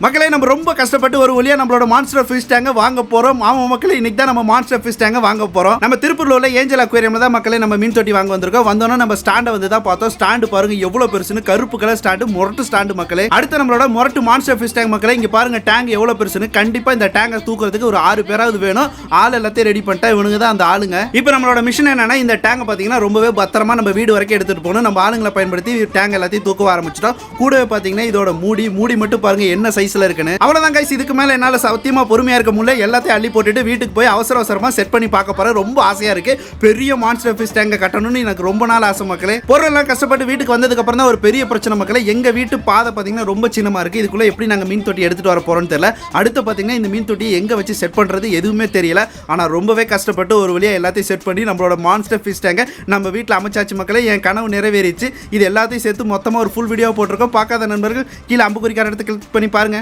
மக்களே நம்ம ரொம்ப கஷ்டப்பட்டு ஒரு வழியா நம்மளோட மான்ஸ்டர் ஃபிஷ் டேங்க வாங்க போறோம். ஆமா மக்களே, இன்னைக்கு தான் நம்ம மான்ஸ்டர் ஃபிஷ் டேங்க வாங்க போறோம். நம்ம திருப்பூர்ல உள்ள ஏஞ்சல் அக்வேரியம்ல தான் மக்களே நம்ம மீன் தொட்டி வாங்க வந்திருக்கோம். வந்தோன்னா நம்ம ஸ்டாண்டை வந்து தான் பார்த்தோம். ஸ்டாண்டு பாருங்க எவ்வளவு பெருசுன்னு, கருப்பு கலர் ஸ்டாண்டு, முரட்டு ஸ்டாண்டு மக்களே. அடுத்து நம்மளோட முரட்டு மான்ஸ்டர் ஃபிஷ் டேங்க் மக்களே, இங்க பாருங்க டேங்க் எவ்வளவு பெருசுன்னு. கண்டிப்பா இந்த டேங்கை தூக்குறதுக்கு ஒரு 6 பேராவது வேணும். ஆள் எல்லாத்தையும் ரெடி பண்ணிட்டா இவனுங்க தான் அந்த ஆளுங்க. இப்போ நம்மளோட மிஷன் என்னன்னா, இந்த டேங்கை பாத்தீங்கன்னா ரொம்பவே பத்திரமா நம்ம வீடு வரைக்கும் எடுத்துட்டு போகணும். நம்ம ஆளுங்களை பயன்படுத்தி டேங்க் எல்லாத்தையும் தூக்க ஆரம்பிச்சிட்டோம். கூடவே பாத்தீங்கன்னா இதோட மூடி மட்டும் பாருங்க என்ன சைஸ்ல இருக்குன்னு. அவ்வளவுதான் கைஸ், இதுக்கு மேல என்னால சத்தியமா பொறுமையா இருக்க முடியல. எல்லாத்தையும் அள்ளி போட்டுட்டு வீட்டுக்கு போய் அவசரமா செட் பண்ணி பார்க்க போறேன். ரொம்ப ஆசையா இருக்கு. பெரிய மான்ஸ்டர் ஃபிஷ் டேங்க கட்டணும்னு எனக்கு ரொம்ப நாள் ஆசை மக்களே. பொருள் எல்லாம் கஷ்டப்பட்டு வீட்டுக்கு வந்ததுக்கு அப்புறம் தான் ஒரு பெரிய பிரச்சனை மக்களே. எங்க வீட்டு பாதை பாத்தீங்கன்னா ரொம்ப சின்னமா இருக்கு. இதுக்குள்ள எப்படி நாங்க மீன் தொட்டி எடுத்துட்டு வர போறோம்னு தெரியல. அடுத்து பாத்தீங்கன்னா இந்த மீன் தொட்டி எங்க வச்சு செட் பண்றது எதுவுமே தெரியல. ஆனா ரொம்பவே கஷ்டப்பட்டு ஒரு வழியா எல்லாத்தையும் செட் பண்ணி நம்மளோட மான்ஸ்டர் ஃபிஷ் டேங்க நம்ம வீட்டில் அமைச்சாச்சு மக்களே. என் கனவு நிறைவேறிச்சு. இது எல்லாத்தையும் சேர்த்து மொத்தமா ஒரு ஃபுல் வீடியோ போட்டிருக்கோம். பார்க்காத நண்பர்கள் கீழே அம்புக்குறிக்கார இடத்துக்கு கிளிக் பண்ணி பாருங்க.